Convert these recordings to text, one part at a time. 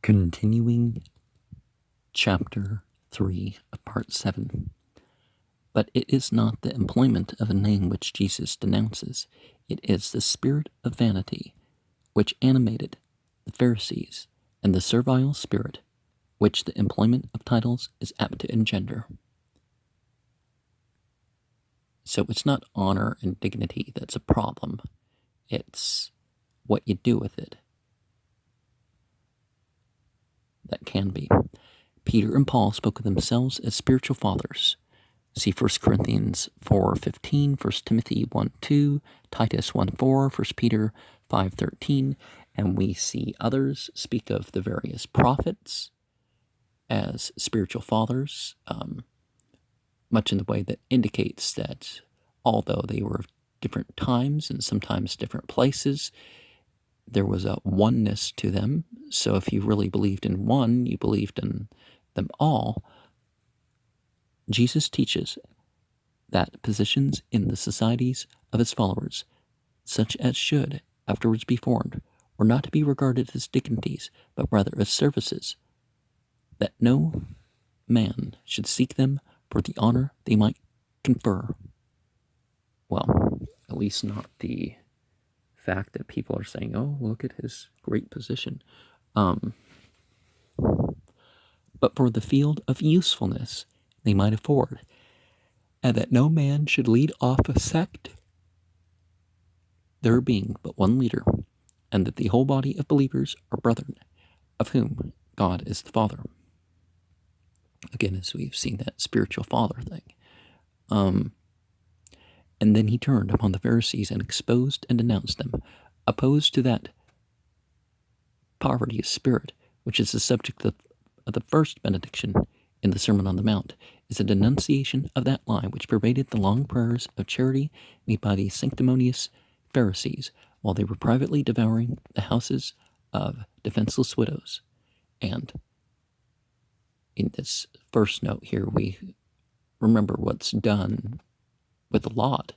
Continuing Chapter 3 of Part 7. But it is not the employment of a name which Jesus denounces, it is the spirit of vanity which animated the Pharisees, and the servile spirit which the employment of titles is apt to engender. So it's not honor and dignity that's a problem, it's what you do with it that can be. Peter and Paul spoke of themselves as spiritual fathers. See 1 Corinthians 4:15, 1 Timothy 1:2, Titus 1:4, 1 Peter 5:13, and we see others speak of the various prophets as spiritual fathers, much in the way that indicates that although they were of different times and sometimes different places, there was a oneness to them. So if you really believed in one, you believed in them all. Jesus teaches that positions in the societies of his followers, such as should afterwards be formed, were not to be regarded as dignities, but rather as services, that no man should seek them for the honor they might confer. Well, at least not the fact that people are saying, oh, look at his great position. But for the field of usefulness they might afford, and that no man should lead off a sect, there being but one leader, and that the whole body of believers are brethren, of whom God is the Father. Again, as we've seen that spiritual father thing. And then he turned upon the Pharisees and exposed and denounced them, opposed to that poverty of spirit, which is the subject of the first benediction in the Sermon on the Mount, is a denunciation of that lie which pervaded the long prayers of charity made by the sanctimonious Pharisees while they were privately devouring the houses of defenseless widows. And in this first note here, we remember what's done with Lot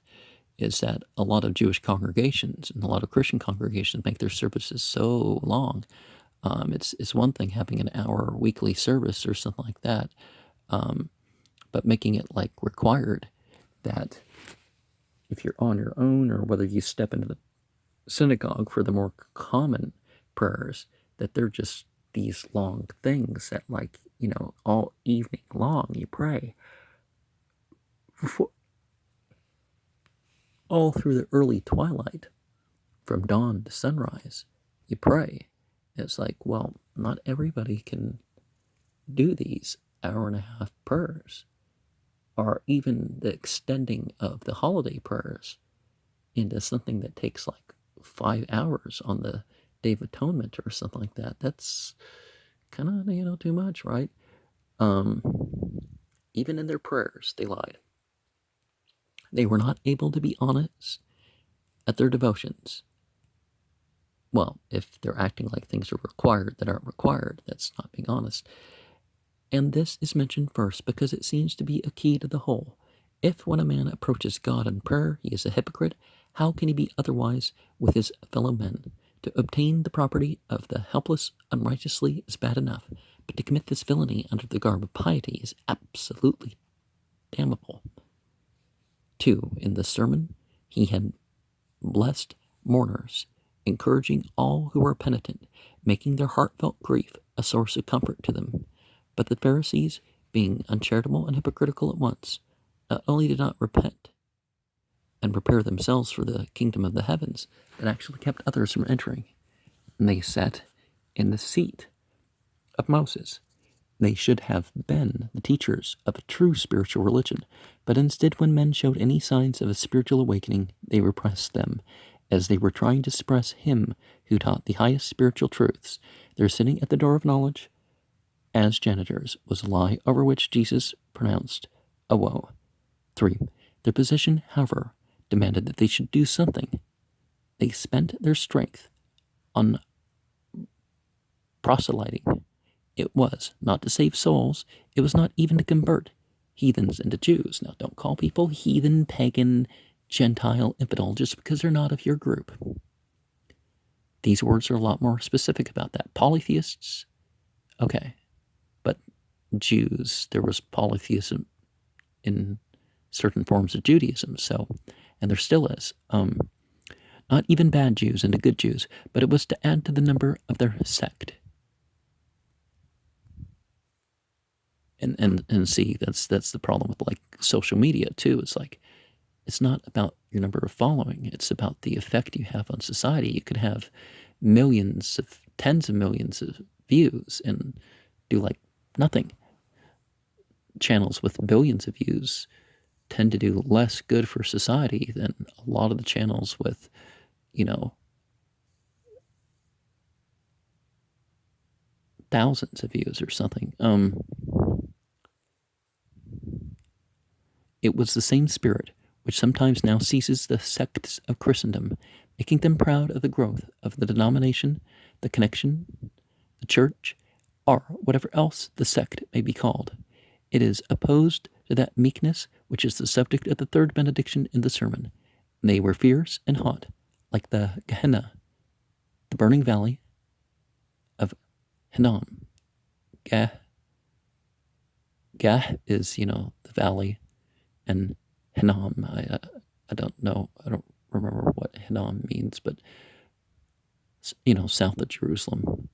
is that a lot of Jewish congregations and a lot of Christian congregations make their services so long. It's one thing having an hour weekly service or something like that, but making it like required that if you're on your own or whether you step into the synagogue for the more common prayers, that they're just these long things that, like, all evening long you pray. All through the early twilight, from dawn to sunrise, you pray. It's like, well, not everybody can do these hour and a half prayers, or even the extending of the holiday prayers into something that takes like 5 hours on the Day of Atonement or something like that. That's kind of, too much, right? Even in their prayers, they lied. They were not able to be honest at their devotions. Well, if they're acting like things are required that aren't required, that's not being honest. And this is mentioned first because it seems to be a key to the whole. If when a man approaches God in prayer he is a hypocrite, how can he be otherwise with his fellow men? To obtain the property of the helpless unrighteously is bad enough, but to commit this villainy under the garb of piety is absolutely damnable. 2. In the sermon, he had blessed mourners, encouraging all who were penitent, making their heartfelt grief a source of comfort to them. But the Pharisees, being uncharitable and hypocritical at once, not only did not repent and prepare themselves for the kingdom of the heavens, but actually kept others from entering. And they sat in the seat of Moses. They should have been the teachers of a true spiritual religion, but instead, when men showed any signs of a spiritual awakening, they repressed them, as they were trying to suppress him who taught the highest spiritual truths. Their sitting at the door of knowledge as janitors was a lie over which Jesus pronounced a woe. 3. Their position, however, demanded that they should do something. They spent their strength on proselyting. It was not to save souls. It was not even to convert heathens into Jews. Now, don't call people heathen, pagan, Gentile, infidel just because they're not of your group. These words are a lot more specific about that. Polytheists Okay, but Jews, there was polytheism in certain forms of Judaism, so, and there still is. Not even bad Jews into good Jews, but it was to add to the number of their sect. And see, that's the problem with like social media too. It's like, it's not about your number of following, it's about the effect you have on society. You could have tens of millions of views and do like nothing. Channels with billions of views tend to do less good for society than a lot of the channels with, thousands of views or something. It was the same spirit which sometimes now seizes the sects of Christendom, making them proud of the growth of the denomination, the connection, the church, or whatever else the sect may be called. It is opposed to that meekness which is the subject of the third benediction in the sermon. They were fierce and hot, like the Gehenna, the burning valley of Hinnom. Gah is, the valley, and Hinnom, I don't know, I don't remember what Hinnom means, but, south of Jerusalem,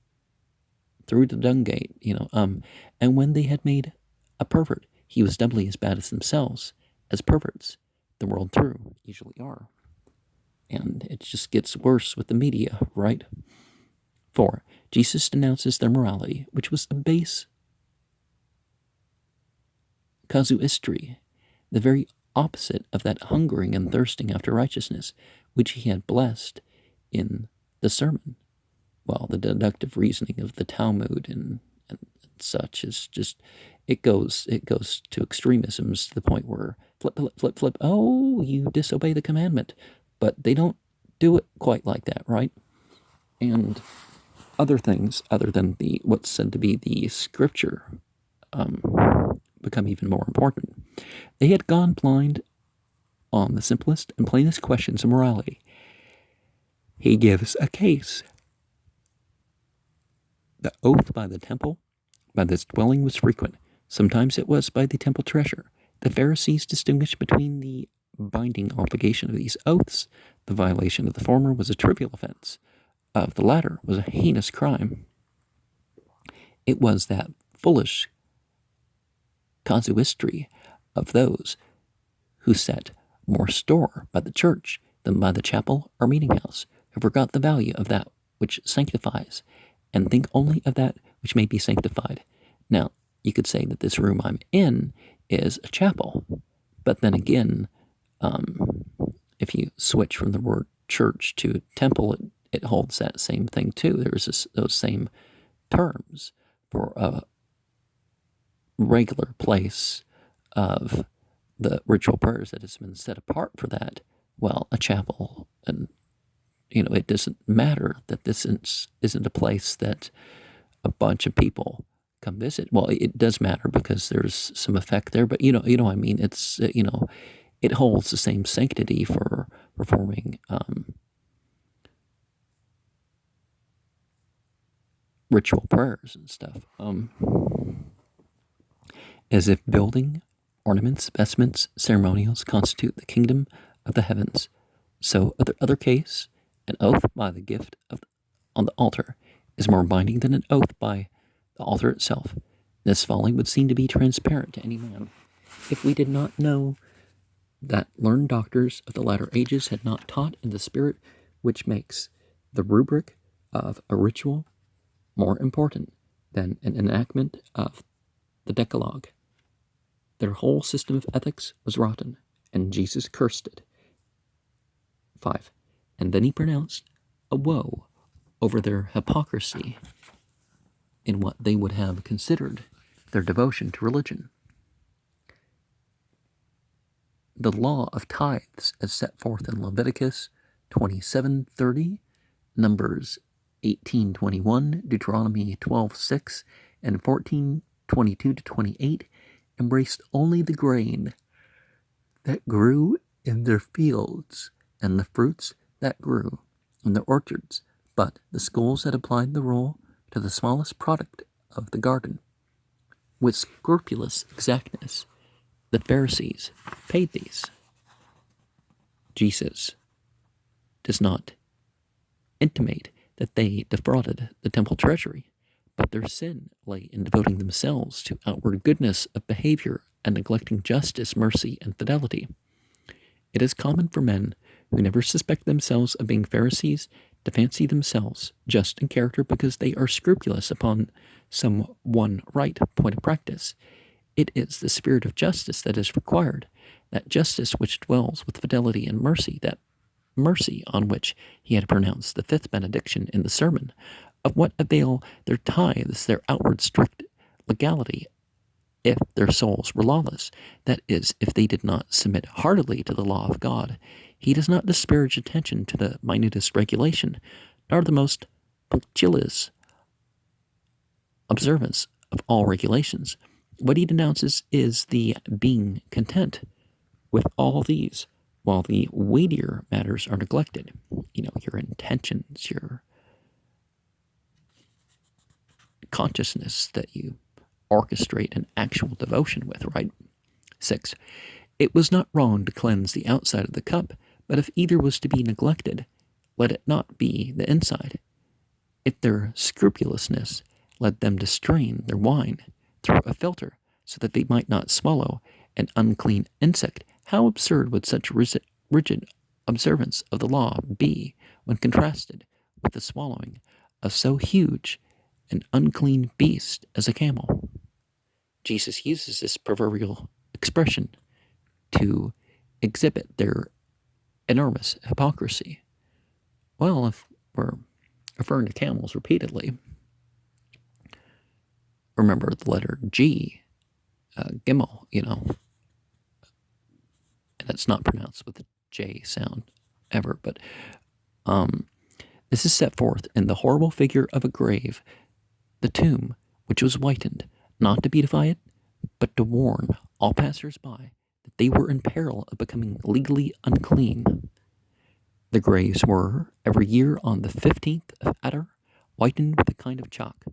through the dung gate, and when they had made a pervert, he was doubly as bad as themselves, as perverts, the world through, usually are. And it just gets worse with the media, right? 4. Jesus denounces their morality, which was a base casuistry, the very opposite of that hungering and thirsting after righteousness, which he had blessed in the sermon. Well, the deductive reasoning of the Talmud and such is just, it goes to extremisms to the point where flip, oh, you disobey the commandment. But they don't do it quite like that, right? And other things other than what's said to be the scripture become even more important. They had gone blind on the simplest and plainest questions of morality. He gives a case. The oath by the temple, by this dwelling, was frequent. Sometimes it was by the temple treasure. The Pharisees distinguished between the binding obligation of these oaths. The violation of the former was a trivial offense. Of the latter was a heinous crime. It was that foolish casuistry of those who set more store by the church than by the chapel or meeting house, who forgot the value of that which sanctifies, and think only of that which may be sanctified. Now, you could say that this room I'm in is a chapel, but then again, if you switch from the word church to temple, it holds that same thing too. There's those same terms for a regular place of the ritual prayers that has been set apart for that. Well, a chapel, and it doesn't matter that this isn't a place that a bunch of people come visit. Well, it does matter because there's some effect there, but I mean, it's it holds the same sanctity for performing ritual prayers and stuff. As if building, ornaments, vestments, ceremonials constitute the kingdom of the heavens. So other case, an oath by the gift on the altar is more binding than an oath by the altar itself. This folly would seem to be transparent to any man, if we did not know that learned doctors of the latter ages had not taught in the spirit which makes the rubric of a ritual more important than an enactment of the Decalogue. Their whole system of ethics was rotten, and Jesus cursed it. 5. And then he pronounced a woe over their hypocrisy in what they would have considered their devotion to religion. The law of tithes, as set forth in Leviticus 27:30, Numbers 18:21, Deuteronomy 12:6, and 14:22-28, embraced only the grain that grew in their fields and the fruits that grew in their orchards, but the schools that applied the rule to the smallest product of the garden. With scrupulous exactness, the Pharisees paid these. Jesus does not intimate that they defrauded the temple treasury, but their sin lay in devoting themselves to outward goodness of behavior and neglecting justice, mercy, and fidelity. It is common for men who never suspect themselves of being Pharisees to fancy themselves just in character because they are scrupulous upon some one right point of practice. It is the spirit of justice that is required, that justice which dwells with fidelity and mercy, that mercy on which he had pronounced the fifth benediction in the sermon. Of what avail their tithes, their outward strict legality, if their souls were lawless? That is, if they did not submit heartily to the law of God. He does not disparage attention to the minutest regulation, nor the most punctilious observance of all regulations. What he denounces is the being content with all these, while the weightier matters are neglected. Your intentions, your consciousness that you orchestrate an actual devotion with, right? 6. It was not wrong to cleanse the outside of the cup, but if either was to be neglected, let it not be the inside. If their scrupulousness led them to strain their wine through a filter so that they might not swallow an unclean insect, how absurd would such rigid observance of the law be when contrasted with the swallowing of so huge an unclean beast as a camel? Jesus uses this proverbial expression to exhibit their enormous hypocrisy. Well, if we're referring to camels repeatedly, remember the letter G, Gimel, and it's not pronounced with the J sound ever, but this is set forth in the horrible figure of a grave, the tomb, which was whitened, not to beautify it, but to warn all passers-by that they were in peril of becoming legally unclean. The graves were, every year on the 15th of Adar, whitened with a kind of chalk,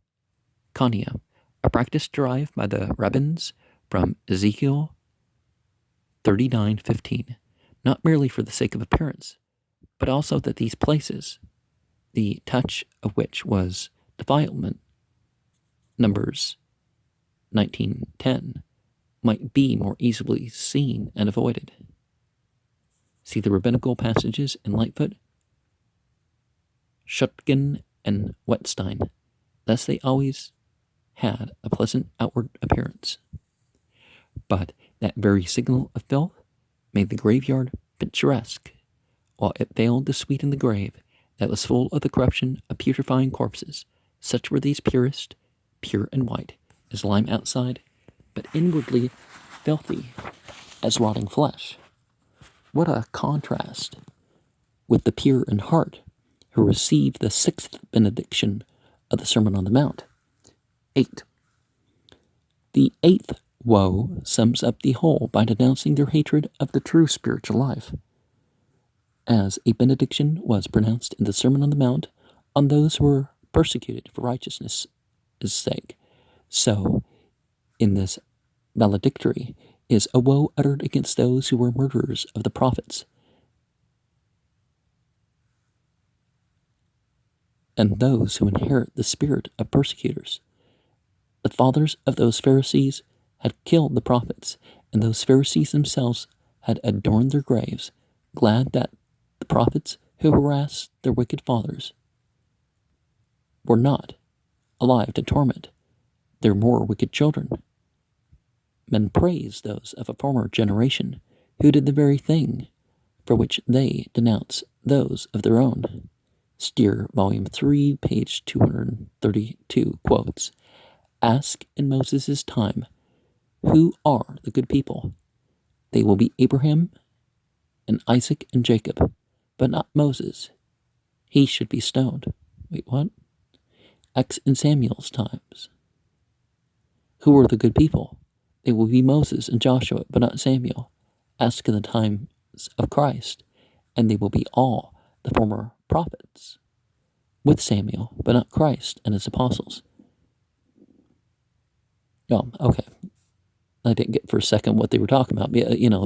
konia, a practice derived by the rabbins from Ezekiel 39:15, not merely for the sake of appearance, but also that these places, the touch of which was defilement, Numbers 19:10, might be more easily seen and avoided. See the rabbinical passages in Lightfoot, Schutgen, and Wettstein. Thus they always had a pleasant outward appearance. But that very signal of filth made the graveyard picturesque, while it failed to sweeten the grave that was full of the corruption of putrefying corpses. Such were these purest, pure and white as lime outside, but inwardly filthy as rotting flesh. What a contrast with the pure in heart who received the sixth benediction of the Sermon on the Mount. 8. The eighth woe sums up the whole by denouncing their hatred of the true spiritual life. As a benediction was pronounced in the Sermon on the Mount on those who were persecuted for righteousness' sake, so in this valedictory is a woe uttered against those who were murderers of the prophets and those who inherit the spirit of persecutors. The fathers of those Pharisees had killed the prophets, and those Pharisees themselves had adorned their graves, glad that the prophets who harassed their wicked fathers were not alive to torment their more wicked children. Men praise those of a former generation who did the very thing for which they denounce those of their own. Steer, Volume 3, page 232, quotes, "Ask in Moses' time, who are the good people? They will be Abraham and Isaac and Jacob, but not Moses. He should be stoned." Wait, what? X in Samuel's times. Who are the good people? They will be Moses and Joshua, but not Samuel. Ask in the times of Christ, and they will be all the former prophets, with Samuel, but not Christ and his apostles. Oh, okay. I didn't get for a second what they were talking about. You know,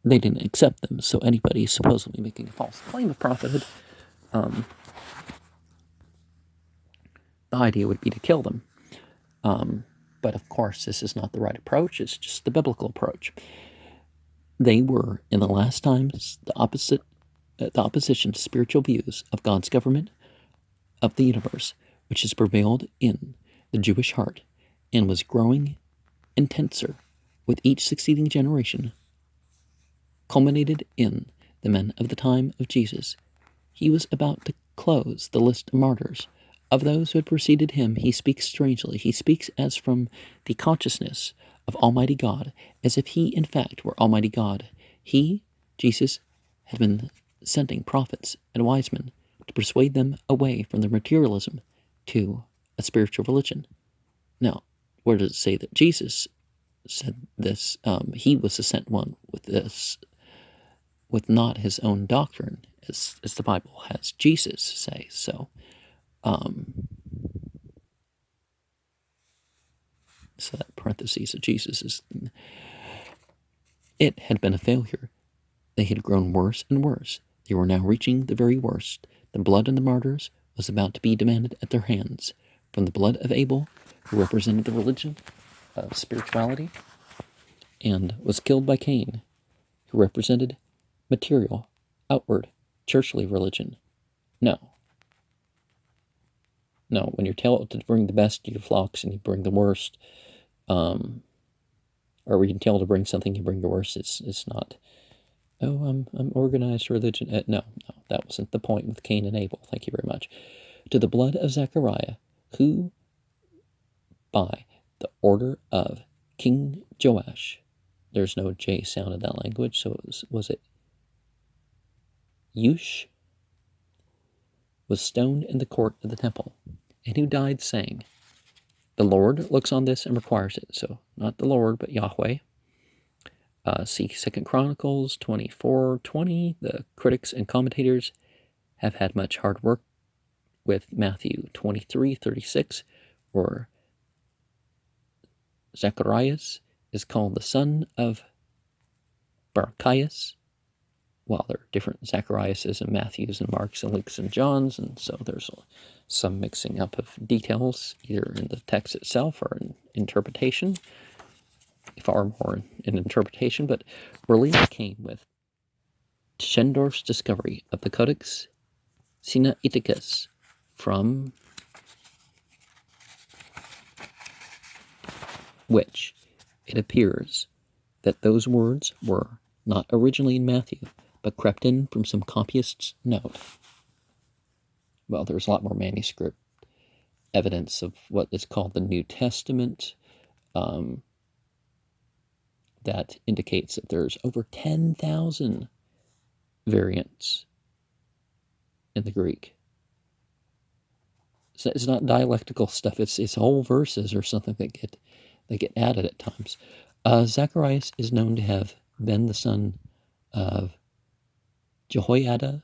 they didn't accept them, so anybody supposedly making a false claim of prophethood, the idea would be to kill them. But of course, this is not the right approach. It's just the biblical approach. They were, in the last times, the opposition to spiritual views of God's government of the universe, which has prevailed in the Jewish heart and was growing intenser with each succeeding generation, culminated in the men of the time of Jesus. He was about to close the list of martyrs. Of those who had preceded him, he speaks strangely. He speaks as from the consciousness of Almighty God, as if he, in fact, were Almighty God. He, Jesus, had been sending prophets and wise men to persuade them away from their materialism to a spiritual religion. Now, where does it say that Jesus said this? He was the sent one with this, with not his own doctrine, as the Bible has Jesus say. So that parentheses of Jesus is, it had been a failure. They had grown worse and worse. They were now reaching the very worst. The blood of the martyrs was about to be demanded at their hands. From the blood of Abel, who represented the religion of spirituality, and was killed by Cain, who represented material, outward, churchly religion. No. No, when you're told to bring the best to your flocks and you bring the worst, or when you're told to bring something, you bring the worst, it's not, oh, I'm organized religion. No, that wasn't the point with Cain and Abel. Thank you very much. To the blood of Zechariah, who, by the order of King Joash, there's no J sound in that language, so was it Yush, was stoned in the court of the temple, and who died saying, the Lord looks on this and requires it. So not the Lord, but Yahweh. See 2 Chronicles 24:20. The critics and commentators have had much hard work with Matthew 23:36, where Zacharias is called the son of Barachias. Well, there are different Zachariases and Matthews and Marks and Lukes and Johns, and so there's some mixing up of details, either in the text itself or in interpretation, far more in interpretation, but really it came with Tischendorf's discovery of the Codex Sinaiticus, from which it appears that those words were not originally in Matthew, but crept in from some copyist's note. Well, there's a lot more manuscript evidence of what is called the New Testament, that indicates that there's over 10,000 variants in the Greek. So it's not dialectical stuff. It's whole verses or something that get added at times. Zacharias is known to have been the son of Jehoiada,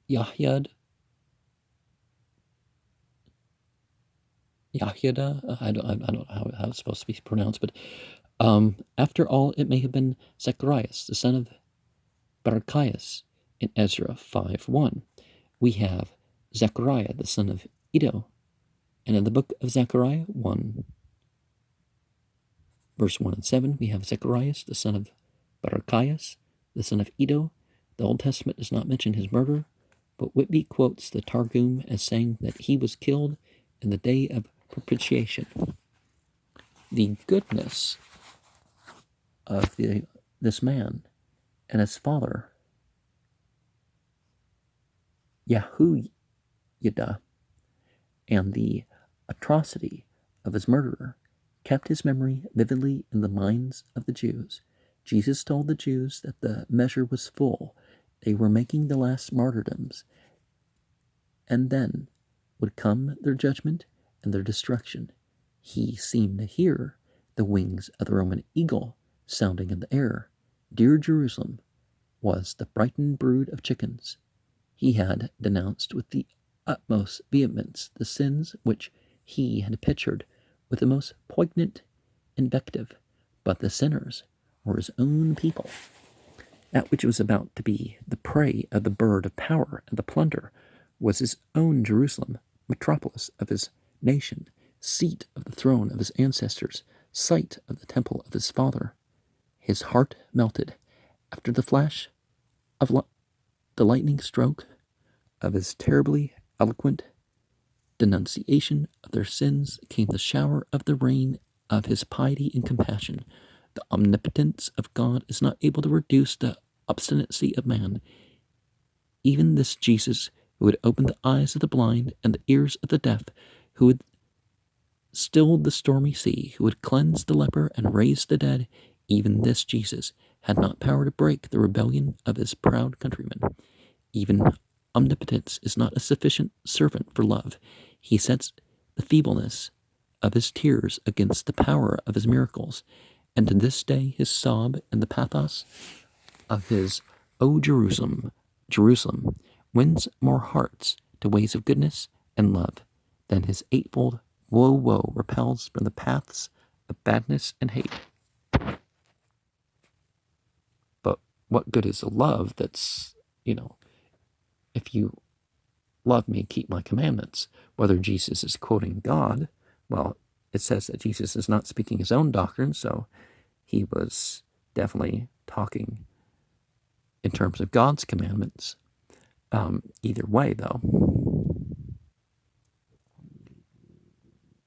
Yahyad, I don't know how it's supposed to be pronounced, but after all, it may have been Zacharias, the son of Barachias, in Ezra 5:1. We have Zechariah, the son of Iddo, and in the book of Zechariah 1, verse 1 and 7, we have Zacharias, the son of Barachias, the son of Iddo. The Old Testament does not mention his murder, but Whitby quotes the Targum as saying that he was killed in the day of propitiation. The goodness of this man and his father, Yahudah, and the atrocity of his murderer kept his memory vividly in the minds of the Jews. Jesus told the Jews that the measure was full. They were making the last martyrdoms, and then would come their judgment and their destruction. He seemed to hear the wings of the Roman eagle sounding in the air. Dear Jerusalem was the frightened brood of chickens. He had denounced with the utmost vehemence the sins which he had pictured with the most poignant invective, but the sinners were his own people. That which was about to be the prey of the bird of power and the plunder was his own Jerusalem, metropolis of his nation, seat of the throne of his ancestors, site of the temple of his father. His heart melted. After the flash of the lightning stroke of his terribly eloquent denunciation of their sins came the shower of the rain of his piety and compassion. The omnipotence of God is not able to reduce the obstinacy of man. Even this Jesus, who had opened the eyes of the blind and the ears of the deaf, who had stilled the stormy sea, who had cleansed the leper and raised the dead, even this Jesus had not power to break the rebellion of his proud countrymen. Even omnipotence is not a sufficient servant for love. He sets the feebleness of his tears against the power of his miracles, and to this day his sob and the pathos of his "O Jerusalem, Jerusalem" wins more hearts to ways of goodness and love than his eightfold "Woe, woe" repels from the paths of badness and hate. But what good is a love that's, if you love me, keep my commandments? Whether Jesus is quoting God, well, it says that Jesus is not speaking his own doctrine, so he was definitely talking in terms of God's commandments. Either way, though,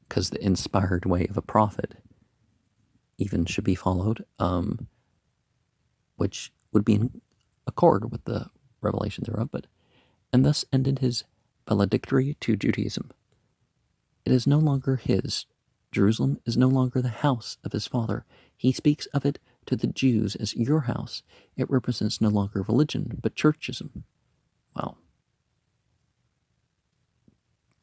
because the inspired way of a prophet even should be followed, which would be in accord with the revelation thereof, and thus ended his valedictory to Judaism. It is no longer his. Jerusalem is no longer the house of his father. He speaks of it to the Jews as your house. It represents no longer religion, but churchism. Well,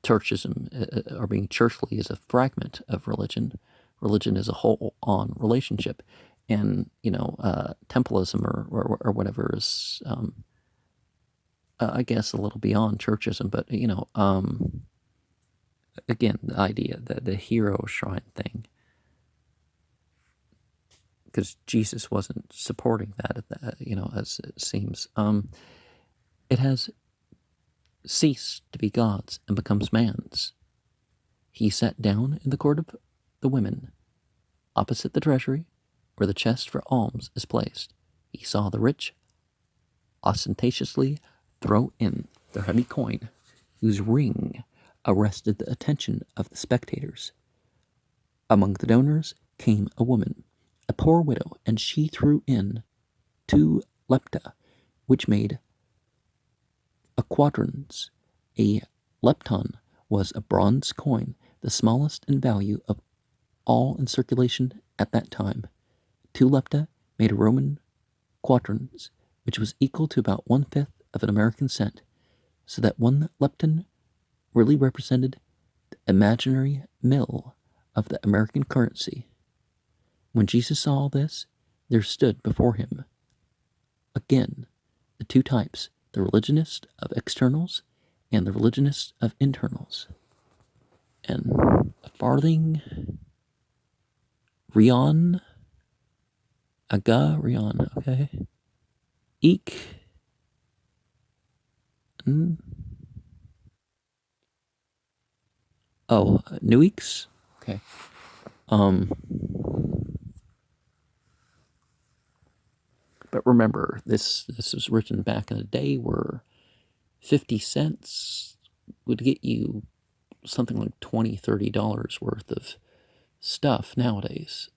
churchism, or being churchly, is a fragment of religion. Religion is a whole-on relationship. And, templalism or whatever is, I guess, a little beyond churchism, but, again, the idea, the hero shrine thing, because Jesus wasn't supporting that, as it seems. It has ceased to be God's and becomes man's. He sat down in the court of the women, opposite the treasury, where the chest for alms is placed. He saw the rich ostentatiously throw in their heavy coin, whose ring arrested the attention of the spectators. Among the donors came a woman, a poor widow, and she threw in 2 lepta, which made a quadrans. A lepton was a bronze coin, the smallest in value of all in circulation at that time. 2 lepta made a Roman quadrans, which was equal to about 1/5 of an American cent, so that 1 lepton really represented the imaginary mill of the American currency. When Jesus saw all this, there stood before him again the 2 types, the religionist of externals and the religionist of internals. And a farthing, rion, aga, rion, okay, eek, nuix, okay, but remember, this was written back in a day where 50 cents would get you something like $20-$30 worth of stuff nowadays.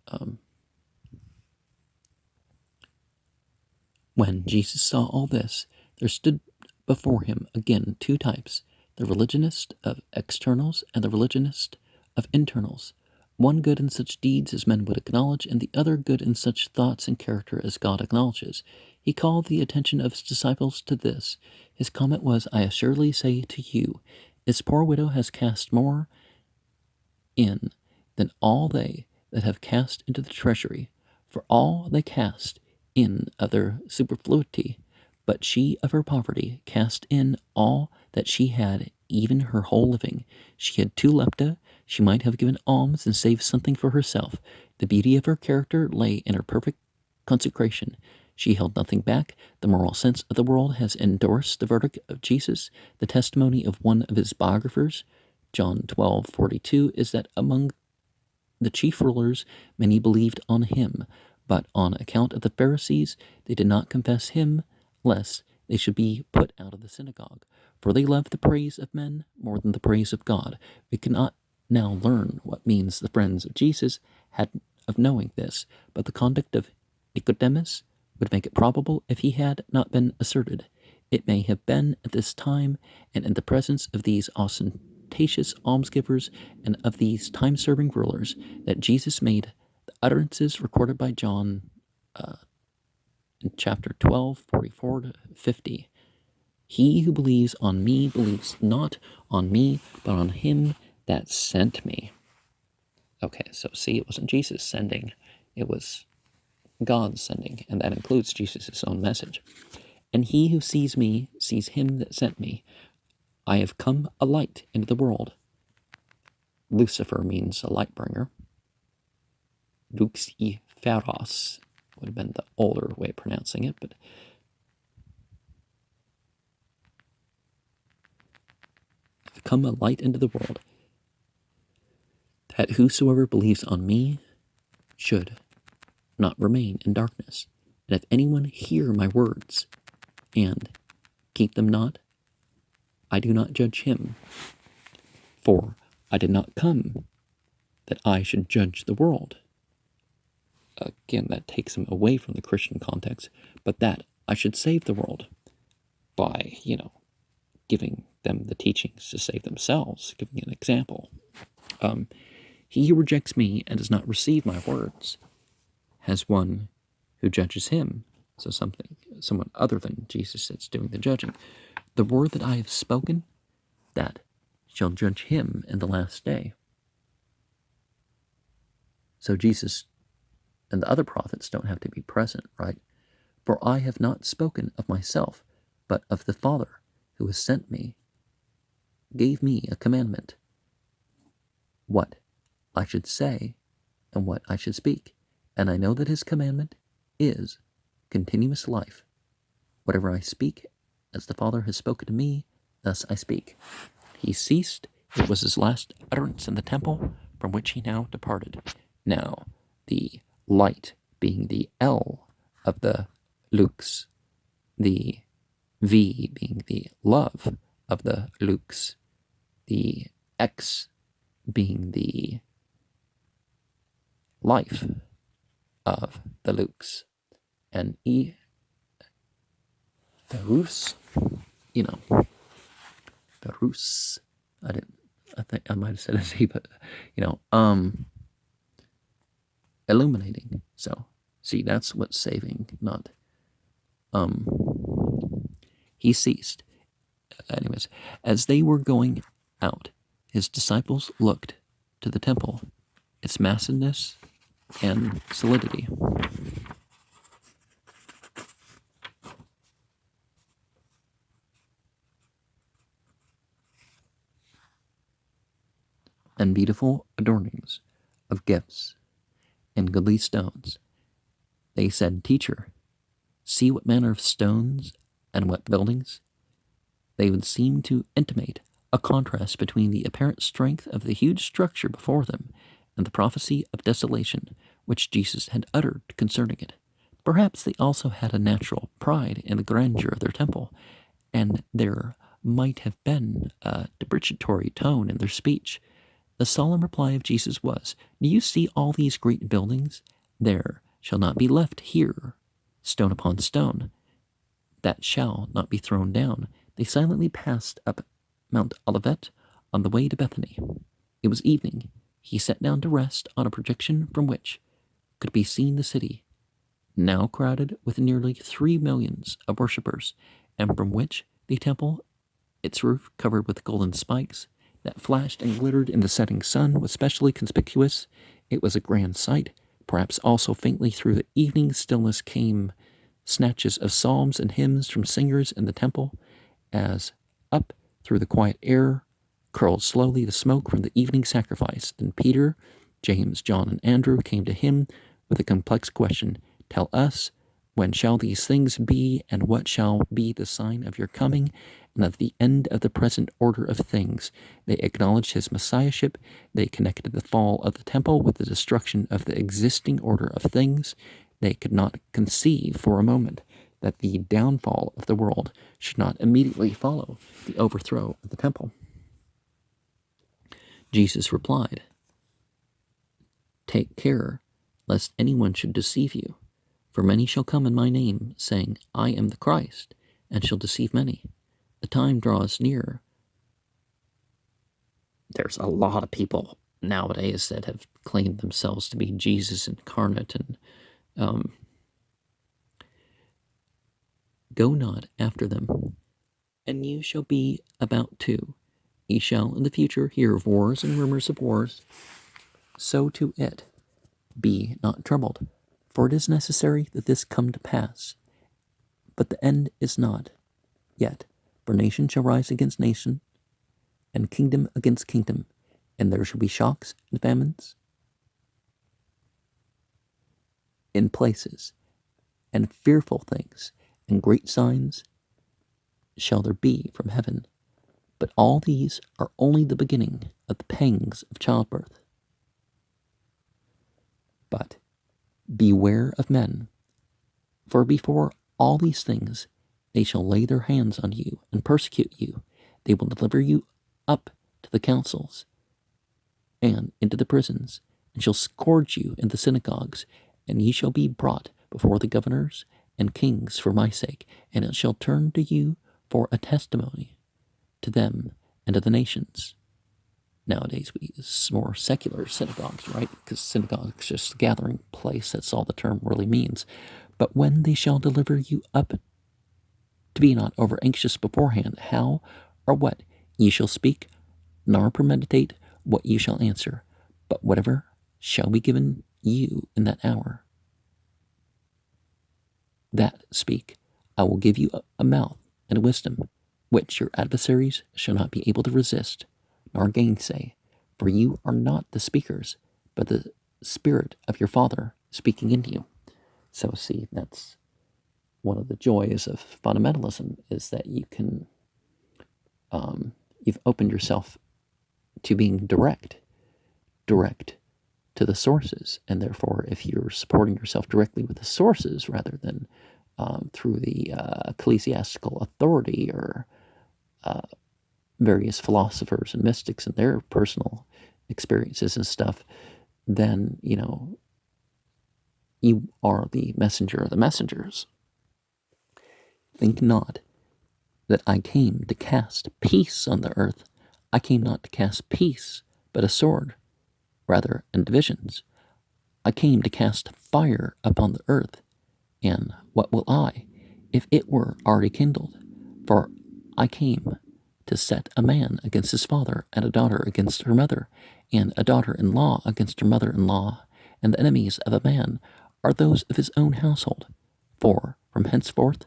When Jesus saw all this, there stood before him again 2 types, the religionist of externals and the religionist of internals, one good in such deeds as men would acknowledge, and the other good in such thoughts and character as God acknowledges. He called the attention of his disciples to this. His comment was, I assuredly say to you, this poor widow has cast more in than all they that have cast into the treasury, for all they cast in of their superfluity, but she of her poverty cast in all that she had, even her whole living. She had 2 lepta, she might have given alms and saved something for herself. The beauty of her character lay in her perfect consecration. She held nothing back. The moral sense of the world has endorsed the verdict of Jesus. The testimony of one of his biographers, John 12:42, is that among the chief rulers many believed on him, but on account of the Pharisees they did not confess him, lest they should be put out of the synagogue. For they loved the praise of men more than the praise of God. We cannot now learn what means the friends of Jesus had of knowing this, but the conduct of Nicodemus would make it probable if he had not been asserted. It may have been at this time, and in the presence of these ostentatious almsgivers and of these time-serving rulers, that Jesus made the utterances recorded by John in chapter 12:44-50. He who believes on me believes not on me, but on him that sent me. Okay, so see, it wasn't Jesus sending, it was God sending, and that includes Jesus' own message. And he who sees me sees him that sent me. I have come a light into the world. Lucifer means a light bringer. Luciferos would have been the older way of pronouncing it, but I've come a light into the world, that whosoever believes on me should not remain in darkness. And if anyone hear my words and keep them not, I do not judge him. For I did not come that I should judge the world. Again, that takes him away from the Christian context, but that I should save the world by, giving them the teachings to save themselves, giving an example. He who rejects me and does not receive my words has one who judges him. So someone other than Jesus that's doing the judging. The word that I have spoken, that shall judge him in the last day. So Jesus and the other prophets don't have to be present, right? For I have not spoken of myself, but of the Father who has sent me, gave me a commandment, what I should say and what I should speak. And I know that his commandment is continuous life. Whatever I speak, as the Father has spoken to me, thus I speak. He ceased. It was his last utterance in the temple, from which he now departed. Now, the light being the L of the lux, the V being the love of the lux, the X being the life of the lux, and E, the rus, the rus. I think I might have said a Z, but illuminating. So see, that's what's saving, not he ceased. Anyways, as they were going out, his disciples looked to the temple, its massiveness and solidity. And beautiful adornings of gifts and goodly stones. They said, Teacher, see what manner of stones and what buildings. They would seem to intimate a contrast between the apparent strength of the huge structure before them and the prophecy of desolation which Jesus had uttered concerning it. Perhaps they also had a natural pride in the grandeur of their temple, and there might have been a deprecatory tone in their speech. The solemn reply of Jesus was, Do you see all these great buildings? There shall not be left here stone upon stone that shall not be thrown down. They silently passed up Mount Olivet on the way to Bethany. It was evening. He sat down to rest on a projection from which could be seen the city, now crowded with nearly 3 millions of worshippers, and from which the temple, its roof covered with golden spikes that flashed and glittered in the setting sun, was specially conspicuous. It was a grand sight. Perhaps also faintly through the evening stillness came snatches of psalms and hymns from singers in the temple, as up through the quiet air curled slowly the smoke from the evening sacrifice. Then Peter, James, John, and Andrew came to him with a complex question. Tell us, when shall these things be, and what shall be the sign of your coming and of the end of the present order of things? They acknowledged his messiahship. They connected the fall of the temple with the destruction of the existing order of things. They could not conceive for a moment that the downfall of the world should not immediately follow the overthrow of the temple. Jesus replied, Take care lest anyone should deceive you, for many shall come in my name, saying, I am the Christ, and shall deceive many. The time draws near. There's a lot of people nowadays that have claimed themselves to be Jesus incarnate, and go not after them, and you shall be about too. Ye shall in the future hear of wars and rumors of wars. So to it, be not troubled, for it is necessary that this come to pass. But the end is not yet, for nation shall rise against nation, and kingdom against kingdom, and there shall be shocks and famines in places, and fearful things, and great signs shall there be from heaven. But all these are only the beginning of the pangs of childbirth. But beware of men, for before all these things they shall lay their hands on you and persecute you. They will deliver you up to the councils and into the prisons, and shall scourge you in the synagogues, and ye shall be brought before the governors and kings for my sake, and it shall turn to you for a testimony to them and to the nations. Nowadays we use more secular synagogues, right? Because synagogue is just a gathering place. That's all the term really means. But when they shall deliver you up, to be not over anxious beforehand, how or what ye shall speak, nor premeditate what ye shall answer, but whatever shall be given you in that hour, that speak. I will give you a mouth and a wisdom, which your adversaries shall not be able to resist, nor gainsay. For you are not the speakers, but the Spirit of your Father speaking in you. So see, that's one of the joys of fundamentalism, is that you can, you've opened yourself to being direct to the sources, and therefore if you're supporting yourself directly with the sources rather than through the ecclesiastical authority or various philosophers and mystics and their personal experiences and stuff, then, you are the messenger of the messengers. Think not that I came to cast peace on the earth. I came not to cast peace, but a sword, rather, and divisions. I came to cast fire upon the earth, and what will I, if it were already kindled? For I came to set a man against his father, and a daughter against her mother, and a daughter-in-law against her mother-in-law, and the enemies of a man are those of his own household. For from henceforth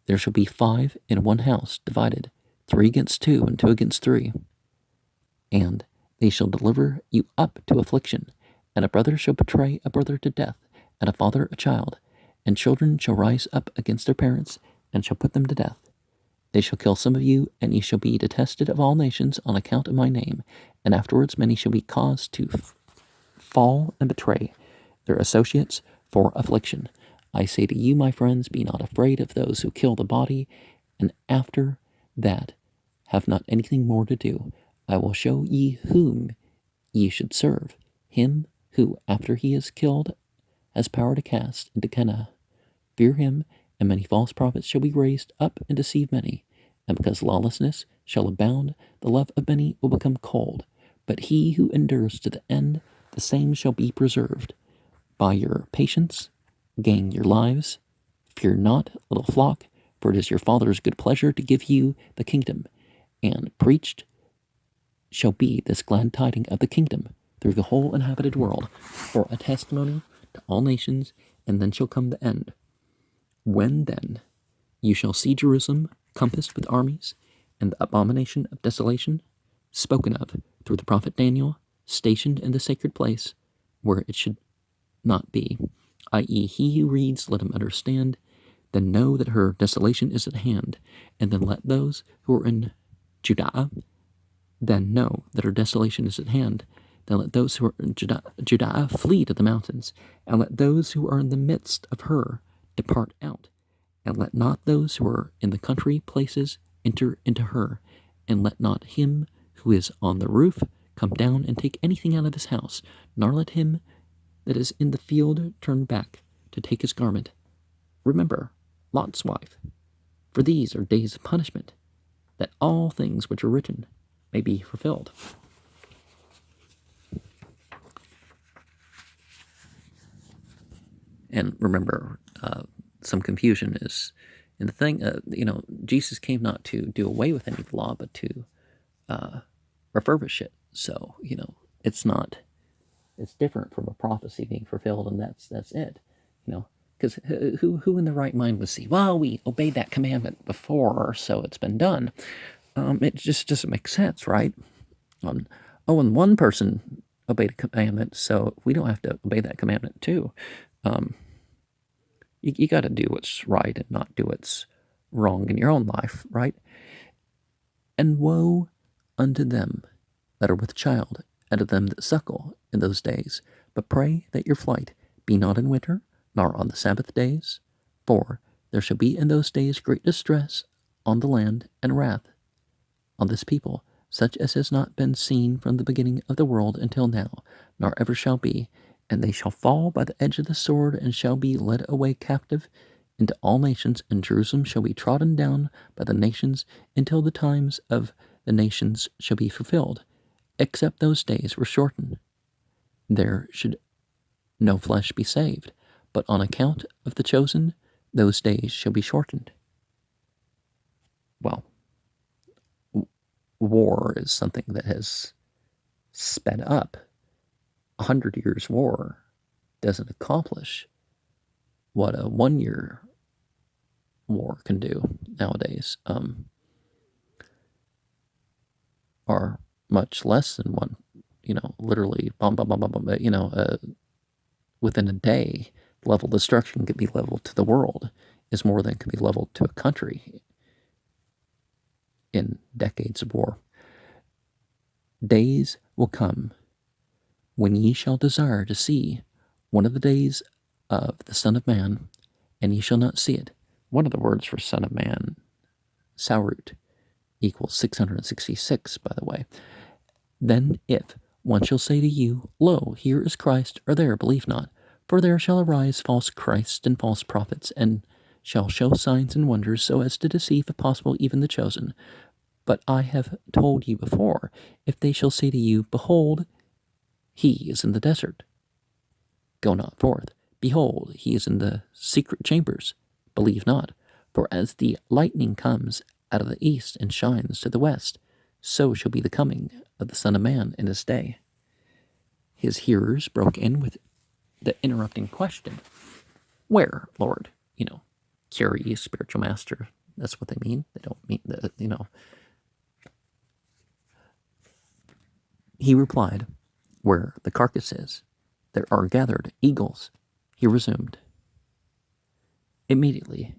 there shall be 5 in one house divided, 3 against 2, and 2 against 3. And they shall deliver you up to affliction, and a brother shall betray a brother to death, and a father a child, and children shall rise up against their parents, and shall put them to death. They shall kill some of you, and ye shall be detested of all nations on account of my name, and afterwards many shall be caused to fall and betray their associates for affliction. I say to you, my friends, be not afraid of those who kill the body, and after that have not anything more to do. I will show ye whom ye should serve, him who, after he is killed, has power to cast into Gehenna. Fear him, and many false prophets shall be raised up and deceive many. And because lawlessness shall abound, the love of many will become cold. But he who endures to the end, the same shall be preserved. By your patience gain your lives. Fear not, little flock, for it is your Father's good pleasure to give you the kingdom. And preached shall be this glad tiding of the kingdom through the whole inhabited world, for a testimony to all nations, and then shall come the end. When then you shall see Jerusalem compassed with armies, and the abomination of desolation, spoken of through the prophet Daniel, stationed in the sacred place, where it should not be, i.e., he who reads, let him understand, then know that her desolation is at hand, and then let those who are in Judea then know that her desolation is at hand. Then let those who are in Judea flee to the mountains, and let those who are in the midst of her depart out, and let not those who are in the country places enter into her, and let not him who is on the roof come down and take anything out of his house, nor let him that is in the field turn back to take his garment. Remember Lot's wife, for these are days of punishment, that all things which are written may be fulfilled. And remember, some confusion is in the thing. Jesus came not to do away with any of the law, but to refurbish it. So it's not. It's different from a prophecy being fulfilled, and that's it. Because who in their right mind would see, well, we obeyed that commandment before, so it's been done. It just doesn't make sense, right? And one person obeyed a commandment, so we don't have to obey that commandment too. You got to do what's right and not do what's wrong in your own life, right? And woe unto them that are with child, and to them that suckle in those days. But pray that your flight be not in winter, nor on the Sabbath days, for there shall be in those days great distress on the land, and wrath on this people, such as has not been seen from the beginning of the world until now, nor ever shall be. And they shall fall by the edge of the sword, and shall be led away captive into all nations, and Jerusalem shall be trodden down by the nations, until the times of the nations shall be fulfilled, except those days were shortened. There should no flesh be saved, but on account of the chosen, those days shall be shortened. Well, war is something that has sped up. 100 years war doesn't accomplish what a 1 year war can do nowadays, or much less than one. Literally, within a day, the level of destruction could be leveled to the world is more than could be leveled to a country in decades of war. Days will come when ye shall desire to see one of the days of the Son of Man, and ye shall not see it. One of the words for Son of Man, Saurut, equals 666, by the way. Then if one shall say to you, Lo, here is Christ, or there, believe not. For there shall arise false Christs and false prophets, and shall show signs and wonders, so as to deceive, if possible, even the chosen. But I have told you before, if they shall say to you, Behold, he is in the desert, go not forth. Behold, he is in the secret chambers, believe not. For as the lightning comes out of the east and shines to the west, so shall be the coming of the Son of Man in his day. His hearers broke in with the interrupting question, Where, Lord? Curie, spiritual master, that's what they mean. They don't mean that, He replied, Where the carcass is, there are gathered eagles. He resumed, Immediately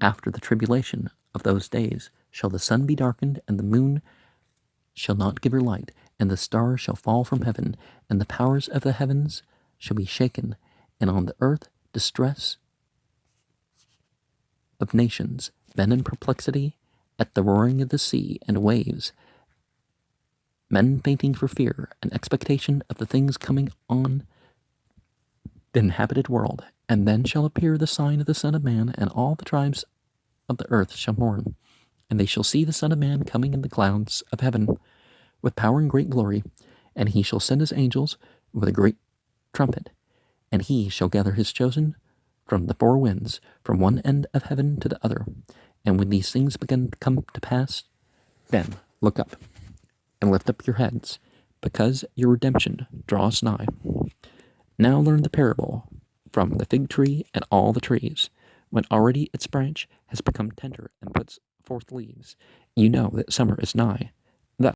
after the tribulation of those days shall the sun be darkened, and the moon shall not give her light, and the stars shall fall from heaven, and the powers of the heavens shall be shaken, and on the earth distress of nations, men in perplexity at the roaring of the sea and waves, men fainting for fear and expectation of the things coming on the inhabited world. And then shall appear the sign of the Son of Man, and all the tribes of the earth shall mourn. And they shall see the Son of Man coming in the clouds of heaven with power and great glory. And he shall send his angels with a great trumpet. And he shall gather his chosen from the four winds, from one end of heaven to the other. And when these things begin to come to pass, then look up and lift up your heads, because your redemption draws nigh. Now learn the parable from the fig tree and all the trees. When already its branch has become tender and puts forth leaves, you know that summer is nigh.